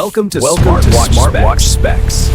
Welcome to Smartwatch Specs.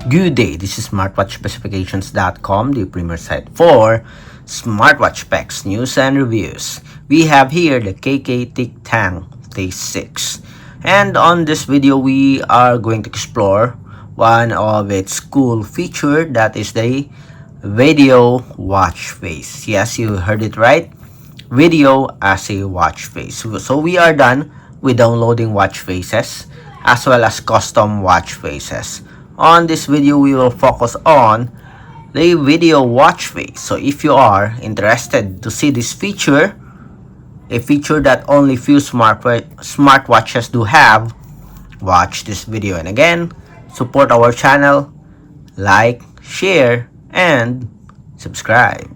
Good day, this is smartwatchspecifications.com, the premier site for smartwatch specs, news, and reviews. We have here the KKTICK Tank T6, and on this video we are going to explore one of its cool feature, that is the video watch face. Yes, you heard it right, video as a watch face. So we are done with downloading watch faces as well as custom watch faces. On this video, we will focus on the video watch face. So if you are interested to see this feature, a feature that only few smartwatches do have, watch this video. And again, support our channel, like, share, and subscribe.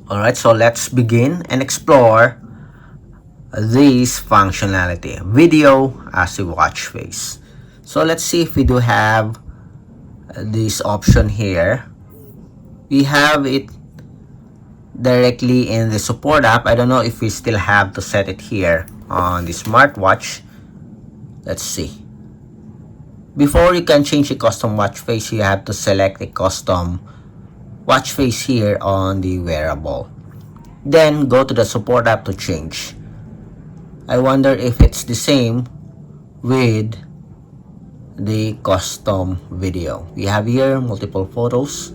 Alright, so let's begin and explore this functionality, video as a watch face. So let's see if we do have this option here. We have it directly in the support app. I don't know if we still have to set it here on the smartwatch. Let's see. Before you can change the custom watch face, you have to select the custom watch face here on the wearable. Then go to the support app to change. I wonder if it's the same with the custom video. We have here multiple photos.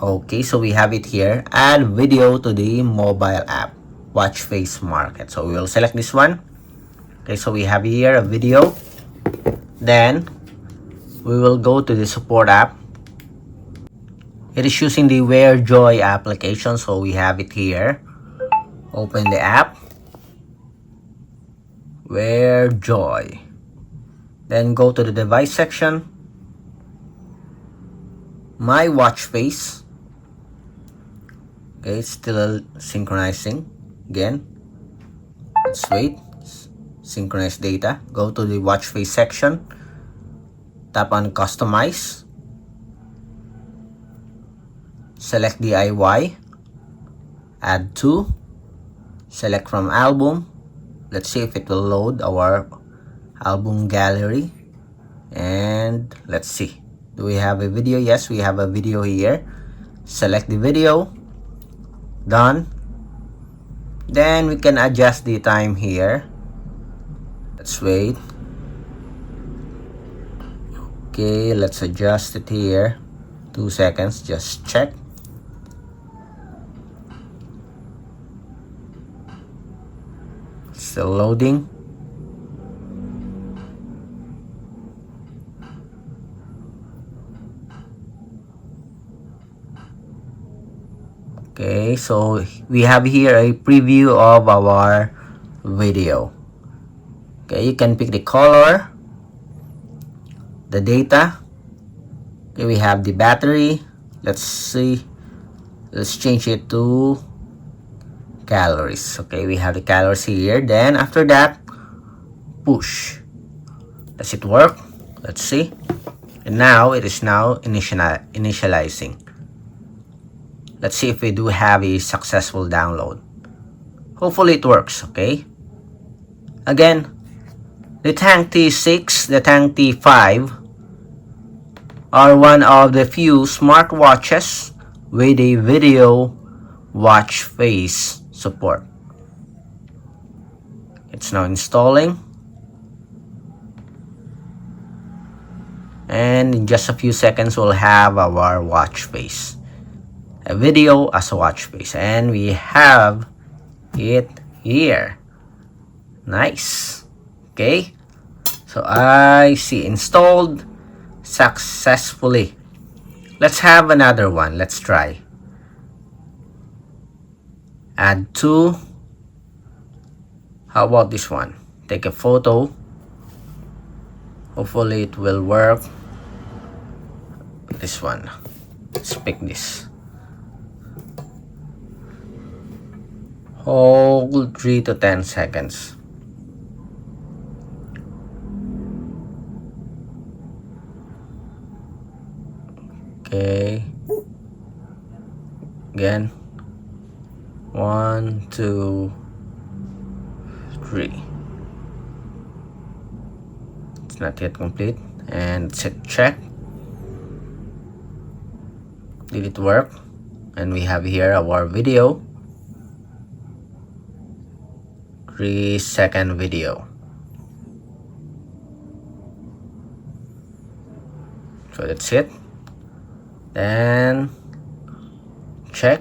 Okay, so we have it here, add video to the mobile app, watch face market. So we will select this one. Okay, so we have here a video. Then we will go to the support app. It is using the WearJoy application, so we have it here. Open the app, WearJoy. Then go to the device section, my watch face. Okay, it's still synchronizing. Again, let's wait. Synchronize data. Go to the watch face section, tap on customize, select DIY, add to, select from album. Let's see if it will load our album gallery, and let's see, do we have a video? Yes, we have a video here. Select the video, done. Then we can adjust the time here. Let's wait. Okay, let's adjust it here. 2 seconds, just check. Still loading. Okay, so we have here a preview of our video. Okay, you can pick the color, the data. Okay, we have the battery. Let's see. Let's change it to calories. Okay, we have the calories here. Then after that, push. Does it work? Let's see. And now it is now initializing. Let's see if we do have a successful download. Hopefully it works, okay? Again, the Tank T6, the Tank T5 are one of the few smartwatches with a video watch face support. It's now installing. And in just a few seconds, we'll have our watch face. A video as a watch face, and we have it here. Nice. Okay, so I see installed successfully. Let's have another one. Let's try. Add to. How about this one? Take a photo. Hopefully it will work. This one. Let's pick this. Hold 3 to 10 seconds. Okay. Again. 1, 2, 3. It's not yet complete. And set check. Did it work? And we have here our video. 3-second video. So that's it. Then check.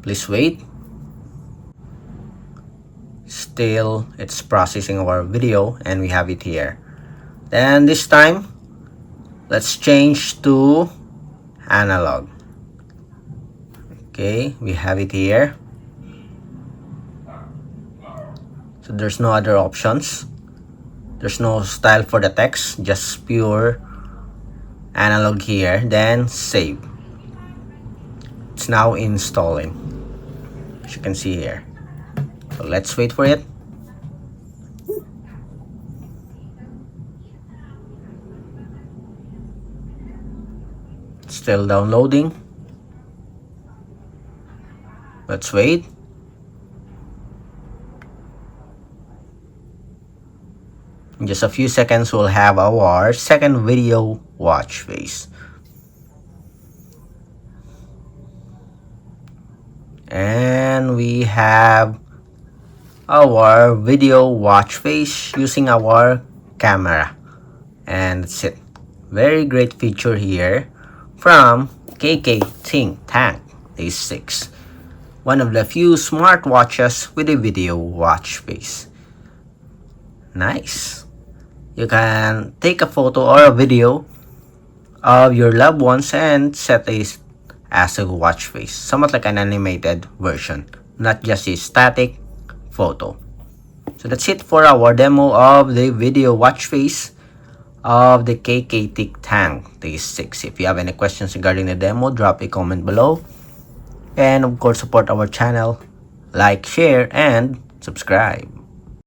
Please wait. Still it's processing our video and we have it here. Then this time let's change to analog. Okay, we have it here. So there's no other options. There's no style for the text, just pure analog here. Then save. It's now installing, as you can see here. So let's wait for it. It's still downloading. Let's wait. In just a few seconds, we'll have our second video watch face. And we have our video watch face using our camera. And that's it. Very great feature here from KKTICK Tank T6. One of the few smartwatches with a video watch face. Nice. You can take a photo or a video of your loved ones and set it as a watch face. Somewhat like an animated version, not just a static photo. So that's it for our demo of the video watch face of the KKTICK Tank T6. If you have any questions regarding the demo, drop a comment below. And of course, support our channel, like, share, and subscribe.